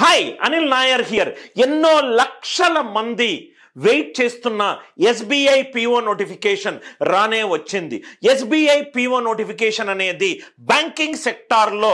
Hi Anil Nair here. ఎన్నో లక్షల మంది వెయిట్ చేస్తున్న ఎస్బీఐ పిఓ నోటిఫికేషన్ రానే వచ్చింది. ఎస్బీఐ పిఓ నోటిఫికేషన్ అనేది బ్యాంకింగ్ సెక్టార్లో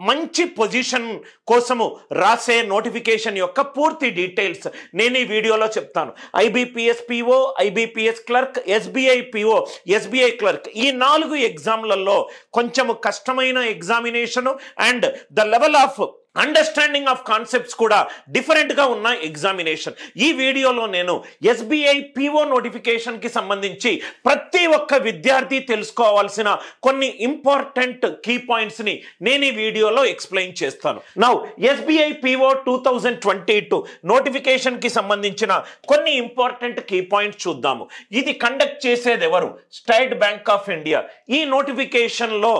మంచి పొజిషన్ కోసము రాసే నోటిఫికేషన్ యొక్క పూర్తి డీటెయిల్స్ నేను ఈ వీడియోలో చెప్తాను. IBPS PO, IBPS clerk, SBI PO, SBI clerk, ఈ 4 ఎగ్జామ్లలో కొంచెము కష్టమైన examination and the level of understanding of concepts కూడా డిఫరెంట్గా ఉన్న ఎగ్జామినేషన్. ఈ వీడియోలో నేను ఎస్బీఐ పిఓ నోటిఫికేషన్కి సంబంధించి ప్రతి ఒక్క విద్యార్థి తెలుసుకోవాల్సిన కొన్ని ఇంపార్టెంట్ కీ పాయింట్స్ని నేను ఈ వీడియోలో ఎక్స్ప్లెయిన్ చేస్తాను. నౌ ఎస్బీఐ పిఓ 2022 నోటిఫికేషన్కి సంబంధించిన కొన్ని ఇంపార్టెంట్ కీ పాయింట్స్ చూద్దాము. ఇది కండక్ట్ చేసేది ఎవరు? State bank of India. ఈ నోటిఫికేషన్లో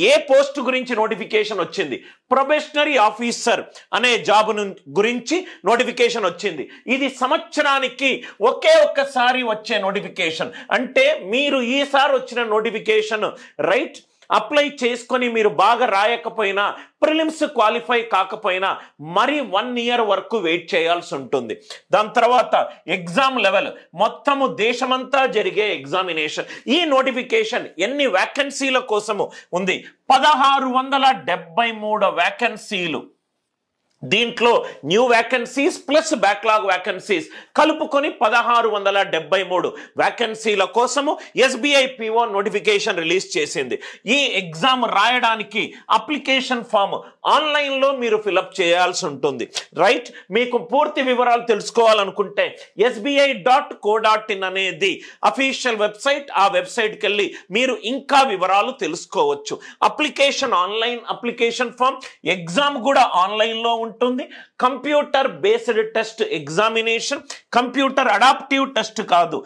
ఏ పోస్ట్ గురించి నోటిఫికేషన్ వచ్చింది? ప్రొబేషనరీ ఆఫీసర్ అనే జాబ్ గురించి నోటిఫికేషన్ వచ్చింది. ఇది సంవత్సరానికి ఒక్కసారి వచ్చే నోటిఫికేషన్. అంటే మీరు ఈసారి వచ్చిన నోటిఫికేషన్ అప్లై చేసుకొని మీరు బాగా రాయకపోయినా, ప్రిలిమ్స్ క్వాలిఫై కాకపోయినా మరి 1 ఇయర్ వరకు వెయిట్ చేయాల్సి ఉంటుంది. దాని తర్వాత ఎగ్జామ్ లెవెల్ మొత్తము దేశమంతా జరిగే ఎగ్జామినేషన్. ఈ నోటిఫికేషన్ ఎన్ని వ్యాకెన్సీల కోసము ఉంది? 1673 వ్యాకెన్సీలు. దీంట్లో new vacancies plus backlog vacancies కలుపుకొని 1673 వ్యాకెన్సీల కోసము ఎస్బీఐ పిఓ నోటిఫికేషన్ రిలీజ్ చేసింది. ఈ ఎగ్జామ్ రాయడానికి అప్లికేషన్ ఫామ్ ఆన్లైన్లో మీరు ఫిలప్ చేయాల్సి ఉంటుంది. మీకు పూర్తి వివరాలు తెలుసుకోవాలనుకుంటే sbi.co.in అనేది అఫీషియల్ వెబ్సైట్. ఆ వెబ్సైట్కి వెళ్ళి మీరు ఇంకా వివరాలు తెలుసుకోవచ్చు. Application online, application form, exam కూడా ఆన్లైన్లో ఉంటుంది. Computer based test examination, computer adaptive test కాదు.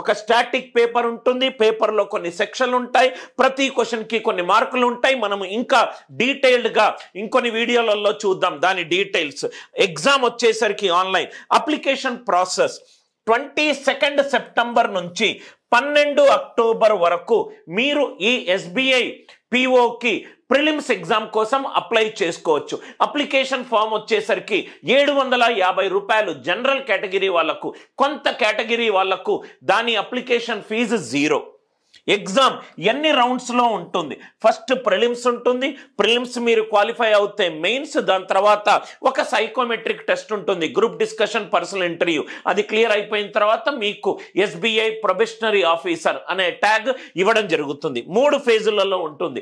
ఒక స్టాటిక్ పేపర్ ఉంటుంది. పేపర్లో కొన్ని సెక్షన్లు ఉంటాయి. ప్రతి క్వశ్చన్కి కొన్ని మార్కులు ఉంటాయి. మనం ఇంకా డీటెయిల్డ్గా ఇంకొన్ని వీడియోలలో చూద్దాం దాని డీటెయిల్స్. ఎగ్జామ్ వచ్చేసరికి ఆన్లైన్. అప్లికేషన్ ప్రాసెస్ 22 సెప్టెంబర్ నుంచి 12 అక్టోబర్ వరకు మీరు ఈ ఎస్బీఐ పిఓకి ప్రిలిమ్స్ ఎగ్జామ్ కోసం అప్లై చేసుకోవచ్చు. అప్లికేషన్ ఫామ్ వచ్చేసరికి 750 రూపాయలు జనరల్ కేటగిరీ వాళ్ళకు, కొంత కేటగిరీ వాళ్ళకు దాని అప్లికేషన్ ఫీజు 0. ఎగ్జామ్ ఎన్ని రౌండ్స్లో ఉంటుంది? ఫస్ట్ ప్రిలిమ్స్ ఉంటుంది. ప్రిలిమ్స్ మీరు క్వాలిఫై అవుతే మెయిన్స్, దాని తర్వాత ఒక సైకోమెట్రిక్ టెస్ట్ ఉంటుంది, గ్రూప్ డిస్కషన్, పర్సనల్ ఇంటర్వ్యూ. అది క్లియర్ అయిపోయిన తర్వాత మీకు ఎస్బీఐ ప్రొబేషనరీ ఆఫీసర్ అనే ట్యాగ్ ఇవ్వడం జరుగుతుంది. 3 ఫేజులలో ఉంటుంది.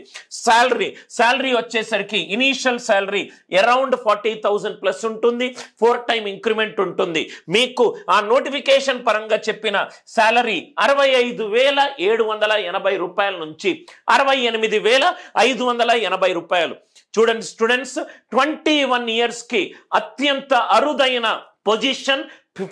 శాలరీ వచ్చేసరికి ఇనీషియల్ శాలరీ అరౌండ్ 40,000 ప్లస్ ఉంటుంది. 4 టైమ్ ఇంక్రిమెంట్ ఉంటుంది. మీకు ఆ నోటిఫికేషన్ పరంగా చెప్పిన శాలరీ 65,780 రూపాయల నుంచి 68,580 రూపాయలు. చూడండి స్టూడెంట్స్, 21 ఇయర్స్కి అత్యంత అరుదైన పొజిషన్,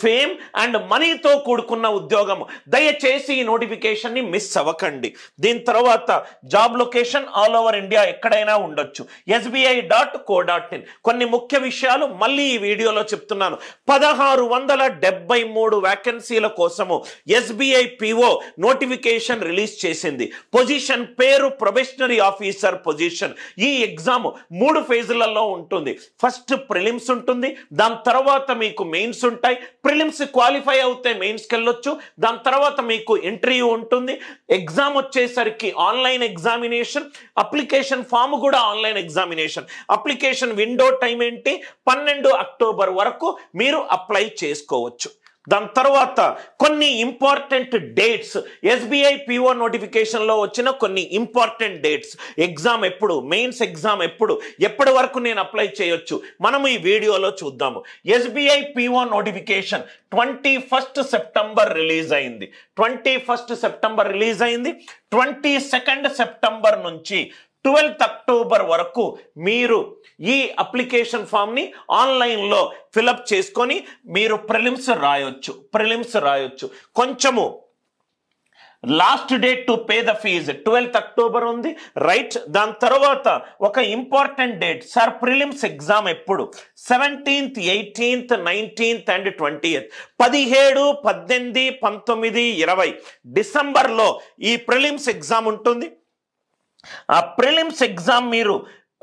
ఫేమ్ అండ్ మనీతో కూడుకున్న ఉద్యోగం. దయచేసి ఈ నోటిఫికేషన్ని మిస్ అవ్వకండి. దీని తర్వాత job location all over India ఎక్కడైనా ఉండొచ్చు. sbi.co.in. కొన్ని ముఖ్య విషయాలు మళ్ళీ ఈ వీడియోలో చెప్తున్నాను. 1673 వ్యాకెన్సీల కోసము ఎస్బీఐ పిఓ నోటిఫికేషన్ రిలీజ్ చేసింది. పొజిషన్ పేరు ప్రొబేషనరీ ఆఫీసర్ పొజిషన్. ఈ ఎగ్జామ్ 3 ఫేజులలో ఉంటుంది. ఫస్ట్ ప్రిలిమ్స్ ఉంటుంది. దాని తర్వాత మీకు మెయిన్స్ ఉంటాయి. ప్రిలిమ్స్ క్వాలిఫై అవుతే మెయిన్స్కి వెళ్ళొచ్చు. దాని తర్వాత మీకు ఇంటర్వ్యూ ఉంటుంది. ఎగ్జామ్ వచ్చేసరికి ఆన్లైన్ ఎగ్జామినేషన్. అప్లికేషన్ ఫామ్ కూడా online examination. Application window time ఏంటి? 12 అక్టోబర్ వరకు మీరు అప్లై చేసుకోవచ్చు. దాని తర్వాత కొన్ని ఇంపార్టెంట్ డేట్స్, ఎస్బీఐ పిఓ నోటిఫికేషన్లో వచ్చిన కొన్ని ఇంపార్టెంట్ డేట్స్. ఎగ్జామ్ ఎప్పుడు, మెయిన్స్ ఎగ్జామ్ ఎప్పటి వరకు నేను అప్లై చేయొచ్చు, మనము ఈ వీడియోలో చూద్దాము. SBI PO notification 21 September release అయింది. 22 సెప్టెంబర్ నుంచి 12 అక్టోబర్ వరకు మీరు ఈ అప్లికేషన్ ఫామ్ని ఆన్లైన్లో ఫిలప్ చేసుకొని మీరు ప్రిలిమ్స్ రాయొచ్చు. కొంచెము last date to pay the fees 12 October ఉంది. దాని తర్వాత ఒక important date, sir prelims exam ఎప్పుడు? 17th, 18th, 19th and 20th. 17, 18, 19, 20 డిసెంబర్లో ఈ ప్రిలిమ్స్ ఎగ్జామ్ ఉంటుంది. ఆ ప్రిలిమ్స్ ఎగ్జామ్ మీరు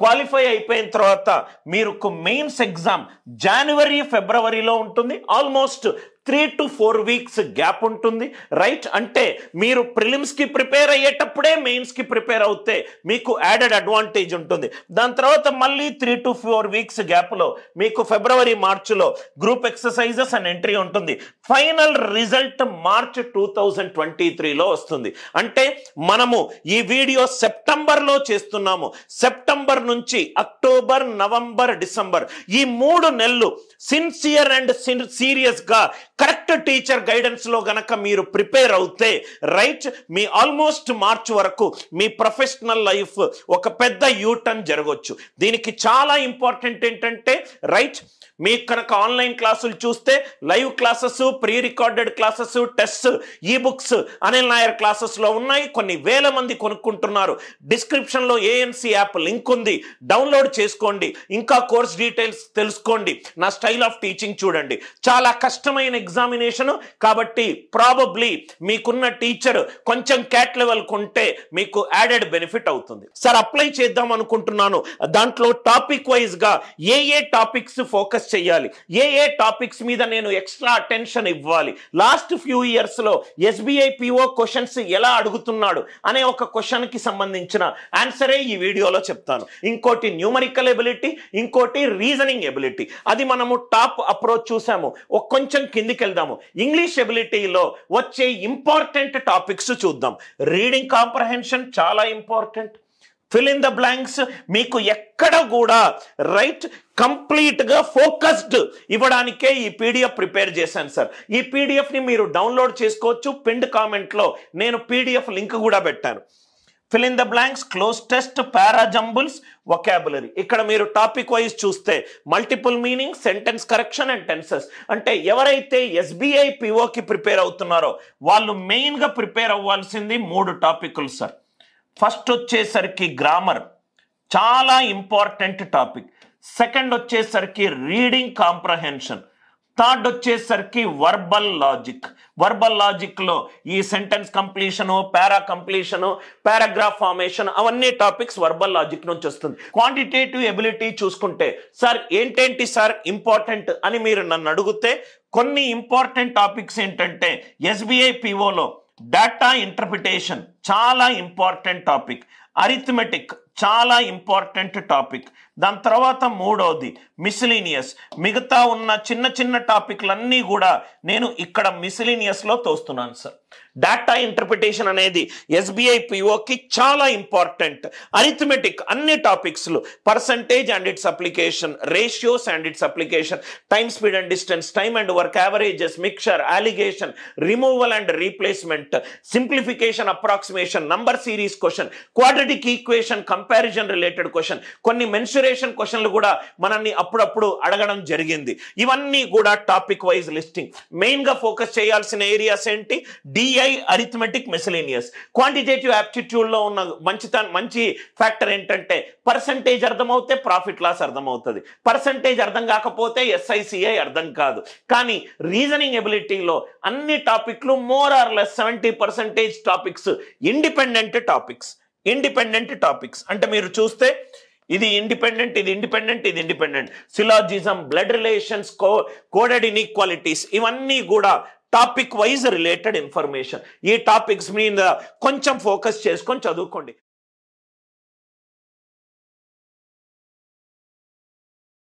క్వాలిఫై అయిపోయిన తర్వాత మీకు మెయిన్స్ ఎగ్జామ్ జనవరి ఫిబ్రవరిలో ఉంటుంది. ఆల్మోస్ట్ 3 to 4 weeks గ్యాప్ ఉంటుంది, రైట్? అంటే మీరు ప్రిలిమ్స్కి ప్రిపేర్ అయ్యేటప్పుడే మెయిన్స్కి ప్రిపేర్ అవుతే మీకు యాడెడ్ అడ్వాంటేజ్ ఉంటుంది. దాని తర్వాత మళ్ళీ 3 to 4 weeks గ్యాప్లో మీకు ఫిబ్రవరి మార్చిలో గ్రూప్ ఎక్సర్సైజెస్ అండ్ ఎంట్రీ ఉంటుంది. ఫైనల్ రిజల్ట్ మార్చ్ 2023లో వస్తుంది. అంటే మనము ఈ వీడియో సెప్టెంబర్లో చేస్తున్నాము. సెప్టెంబర్ నుంచి అక్టోబర్, నవంబర్, డిసెంబర్ ఈ 3 నెలలు సిన్సియర్ అండ్ సీరియస్గా కరెక్ట్ టీచర్ గైడెన్స్ లో గనక మీరు ప్రిపేర్ అవుతే, రైట్, మీ ఆల్మోస్ట్ మార్చ్ వరకు మీ ప్రొఫెషనల్ లైఫ్ ఒక పెద్ద యూటర్న్ జరగవచ్చు. దీనికి చాలా ఇంపార్టెంట్ ఏంటంటే, రైట్, మీకు కనుక ఆన్లైన్ క్లాసులు చూస్తే live classes, pre recorded classes, test, ఈ బుక్స్ అనిల్ నాయర్ క్లాసెస్లో ఉన్నాయి. కొన్ని వేల మంది కొనుక్కుంటున్నారు. డిస్క్రిప్షన్లో ఏఎన్సి యాప్ లింక్ ఉంది, డౌన్లోడ్ చేసుకోండి. ఇంకా కోర్స్ డీటెయిల్స్ తెలుసుకోండి. నా స్టైల్ ఆఫ్ టీచింగ్ చూడండి. చాలా కష్టమైన ఎగ్జామినేషన్ కాబట్టి ప్రాబబ్లీ మీకున్న టీచర్ కొంచెం క్యాట్ లెవెల్ కొంటే మీకు యాడెడ్ బెనిఫిట్ అవుతుంది. సార్ అప్లై చేద్దాం అనుకుంటున్నాను, దాంట్లో టాపిక్ వైజ్ గా ఏ టాపిక్స్ ఫోకస్ చేయాలి, ఏ టాపిక్స్ మీద నేను ఎక్స్ట్రా అటెన్షన్ ఇవ్వాలి, లాస్ట్ ఫ్యూ ఇయర్స్ లో ఎస్బీఐ పిఓ క్వశ్చన్స్ ఎలా అడుగుతున్నాడు అనే ఒక క్వశ్చన్ కి సంబంధించిన ఆన్సరే ఈ వీడియోలో చెప్తాను. ఇంకోటి న్యూమరికల్ ఎబిలిటీ, ఇంకోటి రీజనింగ్ ఎబిలిటీ. అది మనము టాప్ అప్రోచ్ చూసాము. కొంచెం కిందికి వెళ్దాము. ఇంగ్లీష్ ఎబిలిటీలో వచ్చే ఇంపార్టెంట్ టాపిక్స్ చూద్దాం. రీడింగ్ కాంప్రహెన్షన్ చాలా important. Fill in the blanks మీకు ఎక్కడ కూడా, రైట్, కంప్లీట్ గా ఫోకస్డ్ ఇవ్వడానికే ఈ పీడిఎఫ్ ప్రిపేర్ చేశాను సార్. ఈ పీడిఎఫ్ ని మీరు డౌన్లోడ్ చేసుకోవచ్చు. పిన్డ్ కామెంట్ లో నేను పీడిఎఫ్ లింక్ కూడా పెట్టాను. Fill in the blanks, cloze test, parajumbles, vocabulary. ఇక్కడ మీరు టాపిక్ వైజ్ చూస్తే multiple meaning, sentence correction and tenses. అంటే ఎవరైతే ఎస్బీఐ పిఓకి ప్రిపేర్ అవుతున్నారో వాళ్ళు మెయిన్ గా ప్రిపేర్ అవ్వాల్సింది 3 టాపిక్లు సార్. ఫస్ట్ వచ్చేసరికి గ్రామర్, చాలా ఇంపార్టెంట్ టాపిక్. సెకండ్ వచ్చేసరికి రీడింగ్ కాంప్రహెన్షన్. థర్డ్ వచ్చేసరికి వర్బల్ లాజిక్. వర్బల్ లాజిక్ లో ఈ సెంటెన్స్ కంప్లీషను, పారా కంప్లీషను, పారాగ్రాఫ్ ఫార్మేషన్, అవన్నీ టాపిక్స్ వర్బల్ లాజిక్ నుంచి వస్తుంది. క్వాంటిటేటివ్ ఎబిలిటీ చూసుకుంటే, సార్ ఏంటేంటి సార్ ఇంపార్టెంట్ అని మీరు నన్ను అడిగితే కొన్ని ఇంపార్టెంట్ టాపిక్స్ ఏంటంటే, ఎస్బీఐ పిఓలో డేటా ఇంటర్ప్రిటేషన్ చాలా ఇంపార్టెంట్ టాపిక్. అరిథమెటిక్ చాలా ఇంపార్టెంట్ టాపిక్. దాని తర్వాత మూడవది మిస్లీనియస్. మిగతా ఉన్న చిన్న చిన్న టాపిక్లన్నీ కూడా నేను ఇక్కడ మిస్లీనియస్లో తోస్తున్నాను సార్. డేటా ఇంటర్ప్రిటేషన్ అనేది ఎస్బీఐ పిఓకి చాలా ఇంపార్టెంట్. అరిథమెటిక్ అన్ని టాపిక్స్లు, percentage and its application, ratios and its application, time, speed and distance, time and work, averages, mixture, alligation, removal and replacement, simplification, approximation, number series question, quadratic equation, comparison related question, కొన్ని mensuration క్వశ్చన్లు కూడా మనల్ని అప్పుడప్పుడు అడగడం జరిగింది. ఇవన్నీ కూడా topic wise listing. Main గా ఫోకస్ చేయాల్సిన ఏరియాస్ ఏంటి? DI, arithmetic, miscellaneous. Quantitative aptitude లో ఉన్న మంచి ఫ్యాక్టర్ ఏంటంటే, పర్సంటేజ్ అర్థమవుతే ప్రాఫిట్ లాస్ అర్థమవుతుంది, పర్సంటేజ్ అర్థం కాకపోతే ఎస్ఐసిఐ అర్థం కాదు. కానీ రీజనింగ్ ఎబిలిటీలో అన్ని టాపిక్లు more or less 70% topics independent topics. Independent topics అంటే మీరు చూస్తే ఇది ఇండిపెండెంట్, ఇది ఇండిపెండెంట్, ఇది independent. Syllogism, blood relations, coded inequalities, ఇవన్నీ కూడా టాపిక్ వైజ్ రిలేటెడ్ ఇన్ఫర్మేషన్. ఈ టాపిక్స్ మీద కొంచెం ఫోకస్ చేసుకొని చదువుకోండి.